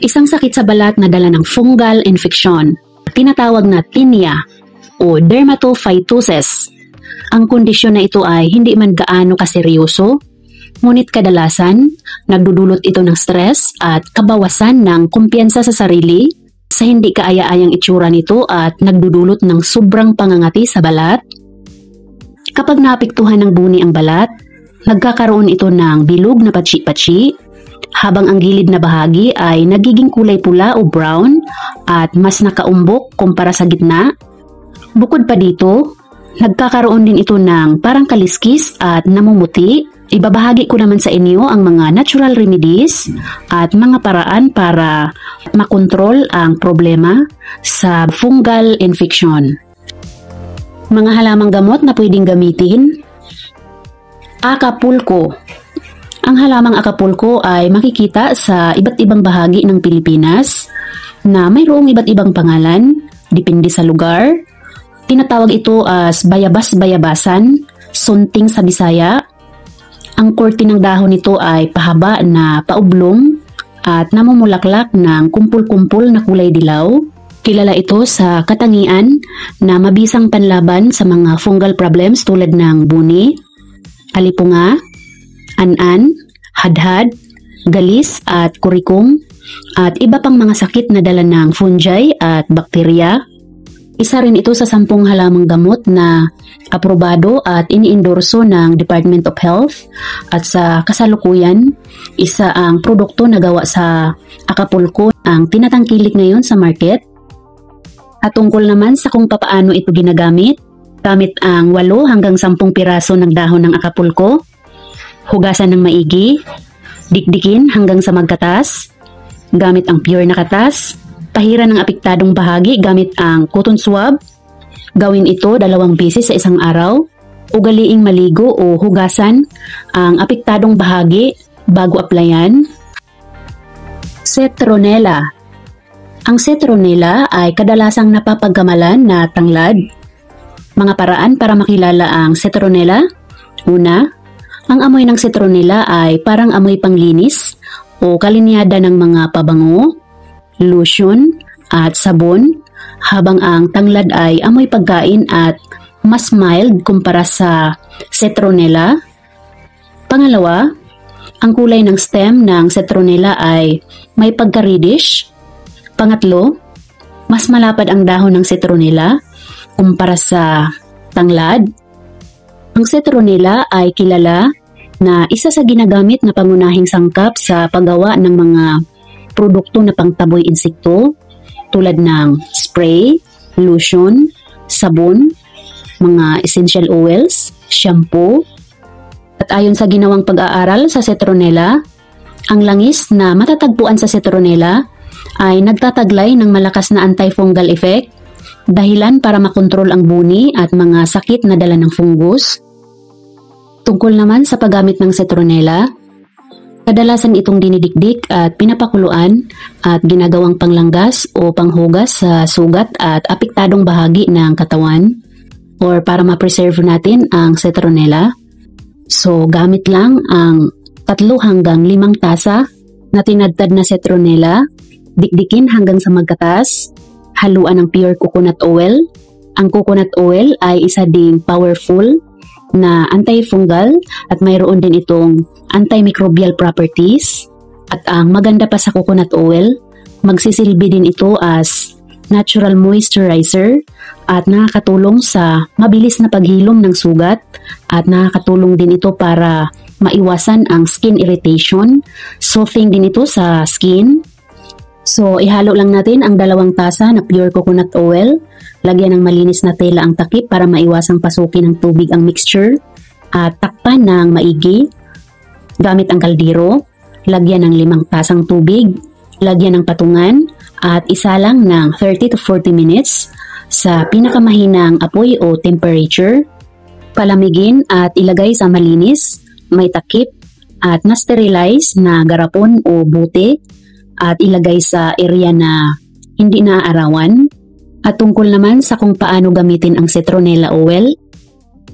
Isang sakit sa balat na dala ng fungal infection, tinatawag na tinea o dermatophytosis. Ang kondisyon na ito ay hindi man gaano kaseryoso, ngunit kadalasan nagdudulot ito ng stress at kabawasan ng kumpiyansa sa sarili sa hindi kaaya-ayang itsura nito at nagdudulot ng sobrang pangangati sa balat. Kapag naapektuhan ng buni ang balat, nagkakaroon ito ng bilog na patsi-patsi, habang ang gilid na bahagi ay nagiging kulay pula o brown at mas nakaumbok kumpara sa gitna. Bukod pa dito, nagkakaroon din ito ng parang kaliskis at namumuti. Ibabahagi ko naman sa inyo ang mga natural remedies at mga paraan para makontrol ang problema sa fungal infection. Mga halamang gamot na pwedeng gamitin. Acapulco. Ang halamang Acapulco ay makikita sa iba't ibang bahagi ng Pilipinas na mayroong iba't ibang pangalan, depende sa lugar. Tinatawag ito as bayabas-bayabasan, sunting sa Bisaya. Ang korte ng dahon nito ay pahaba na paublong at namumulaklak ng kumpul-kumpul na kulay dilaw. Kilala ito sa katangian na mabisang panlaban sa mga fungal problems tulad ng buni, alipunga, an-an, hadhad, galis at kurikong, at iba pang mga sakit na dala ng fungi at bakterya. Isa rin ito sa 10 halamang gamot na aprobado at iniendorso ng Department of Health, at sa kasalukuyan, isa ang produkto na gawa sa Acapulco ang tinatangkilik ngayon sa market. At tungkol naman sa kung papaano ito ginagamit, gamit ang 8 hanggang 10 piraso ng dahon ng Acapulco, hugasan ng maigi, dikdikin hanggang sa magkatas, gamit ang pure na katas, pahiran ng apektadong bahagi gamit ang cotton swab. Gawin ito 2 beses sa isang araw. Ugaliing maligo o hugasan ang apektadong bahagi bago applyan. Citronella. Ang citronella ay kadalasang napapagkamalan na tanglad. Mga paraan para makilala ang citronella. Una, ang amoy ng citronella ay parang amoy panglinis o kalinyada ng mga pabango, lotion at sabon, habang ang tanglad ay amoy pagkain at mas mild kumpara sa citronella. Pangalawa, ang kulay ng stem ng citronella ay may pagka-reddish. Pangatlo, mas malapad ang dahon ng citronella kumpara sa tanglad. Ang citronella ay kilala na isa sa ginagamit na pangunahing sangkap sa paggawa ng mga produkto na pangtaboy insekto tulad ng spray, lotion, sabon, mga essential oils, shampoo. At ayon sa ginawang pag-aaral sa citronella, ang langis na matatagpuan sa citronella ay nagtataglay ng malakas na antifungal effect, dahilan para makontrol ang buni at mga sakit na dala ng fungus. Tungkol naman sa paggamit ng citronella, kadalasan itong dinidikdik at pinapakuluan at ginagawang panglanggas o panghugas sa sugat at apektadong bahagi ng katawan or para ma-preserve natin ang citronella. So, gamit lang ang 3 hanggang 5 tasa na tinadtad na citronella, dikdikin hanggang sa magkatas, haluan ng pure coconut oil. Ang coconut oil ay isa ding powerful na antifungal at mayroon din itong antimicrobial properties. At ang maganda pa sa coconut oil, magsisilbi din ito as natural moisturizer at nakakatulong sa mabilis na paghilom ng sugat at nakakatulong din ito para maiwasan ang skin irritation. Soothing din ito sa skin. So, ihalo lang natin ang 2 tasa na pure coconut oil. Lagyan ng malinis na tela ang takip para maiwasang pasukin ng tubig ang mixture. At takpan ng maigi. Gamit ang kaldero. Lagyan ng 5 tasang tubig. Lagyan ng patungan. At isa lang ng 30 to 40 minutes sa pinakamahinang apoy o temperature. Palamigin at ilagay sa malinis, may takip at na-sterilize na garapon o bote. At ilagay sa area na hindi naaarawan. At tungkol naman sa kung paano gamitin ang citronella oil,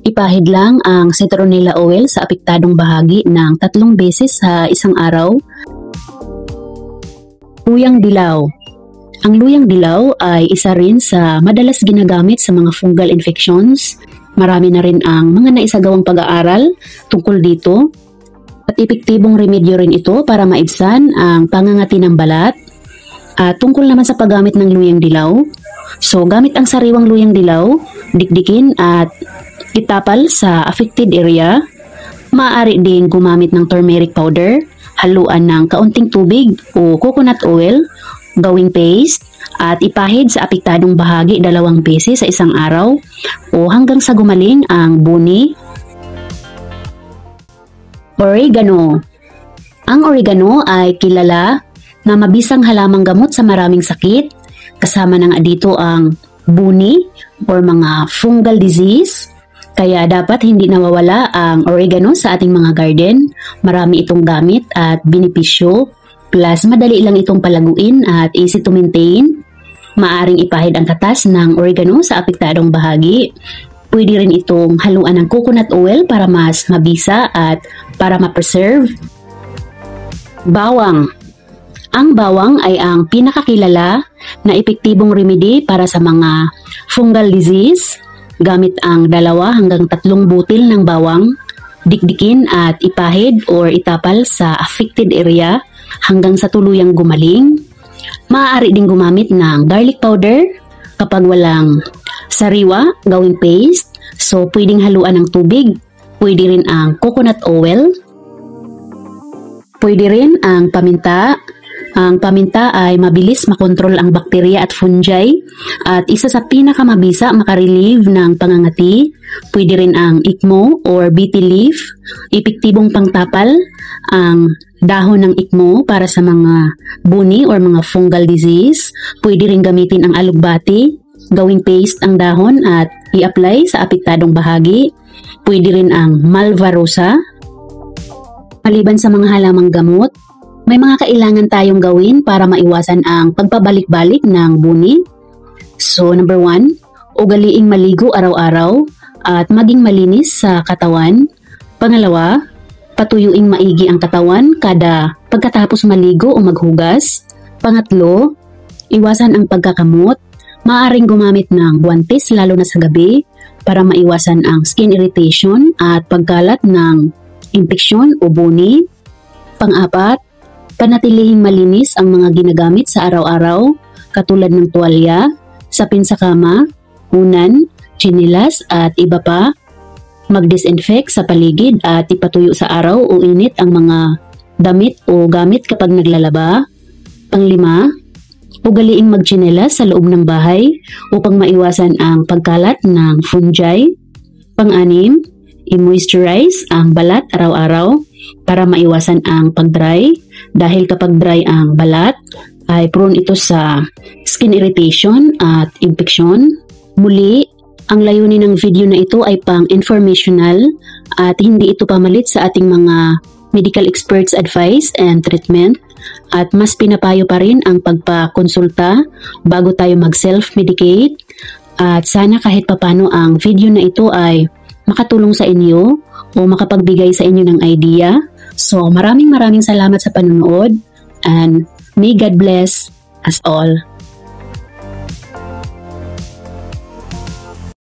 ipahid lang ang citronella oil sa apektadong bahagi ng 3 beses sa isang araw. Luyang dilaw. Ang luyang dilaw ay isa rin sa madalas ginagamit sa mga fungal infections. Marami na rin ang mga naisagawang pag-aaral tungkol dito. At epektibong remedyo rin ito para maibsan ang pangangati ng balat. At tungkol naman sa paggamit ng luyang dilaw, so gamit ang sariwang luyang dilaw, dikdikin at itapal sa affected area. Maaari din gumamit ng turmeric powder, haluan ng kaunting tubig o coconut oil, gawing paste, at ipahid sa apektadong bahagi 2 beses sa isang araw o hanggang sa gumaling ang buni. Oregano. Ang oregano ay kilala na mabisang halamang gamot sa maraming sakit. Kasama na nga dito ang buni or mga fungal disease. Kaya dapat hindi nawawala ang oregano sa ating mga garden. Marami itong gamit at benepisyo. Plus, madali lang itong palaguin at easy to maintain. Maaring ipahid ang katas ng oregano sa apektadong bahagi. Pwede rin itong haluan ng coconut oil para mas mabisa at para ma-preserve. Bawang. Ang bawang ay ang pinakakilala na epektibong remedy para sa mga fungal disease. Gamit ang 2 hanggang 3 butil ng bawang, dikdikin at ipahid or itapal sa affected area hanggang sa tuluyang gumaling. Maaari ding gumamit ng garlic powder kapag walang sariwa, gawing paste. So, pwedeng haluan ng tubig. Pwede rin ang coconut oil. Pwede rin ang paminta. Ang paminta ay mabilis makontrol ang bakterya at fungi at isa sa pinakamabisa makarelieve ng pangangati. Pwede rin ang ikmo or betel leaf. Epektibong pangtapal ang dahon ng ikmo para sa mga buni or mga fungal disease. Pwede rin gamitin ang alugbati, gawing paste ang dahon at i-apply sa apektadong bahagi. Pwede rin ang malva rosa. Maliban sa mga halamang gamot, may mga kailangan tayong gawin para maiwasan ang pagpabalik-balik ng buni. So, number 1, ugaliing maligo araw-araw at maging malinis sa katawan. Pangalawa, patuyuing maigi ang katawan kada pagkatapos maligo o maghugas. Pangatlo, iwasan ang pagkakamot. Maaaring gumamit ng guwantes lalo na sa gabi para maiwasan ang skin irritation at pagkalat ng impeksyon o buni. Pang-apat, panatilihing malinis ang mga ginagamit sa araw-araw katulad ng tuwalya, sapin sa kama, unan, tsinelas at iba pa. Mag-disinfect sa paligid at ipatuyo sa araw o init ang mga damit o gamit kapag naglalaba. Panglima, ugaliing magtsinelas sa loob ng bahay upang maiwasan ang pagkalat ng fungi. Pang-anim, i-moisturize ang balat araw-araw para maiwasan ang pag-dry dahil kapag dry ang balat ay prone ito sa skin irritation at infection. Muli, ang layunin ng video na ito ay pang-informational at hindi ito pamalit sa ating mga medical experts advice and treatment at mas pinapayo pa rin ang pagpakonsulta bago tayo mag-self-medicate at sana kahit papano ang video na ito ay makatulong sa inyo o makapagbigay sa inyo ng idea. So maraming salamat sa panonood and may God bless us all.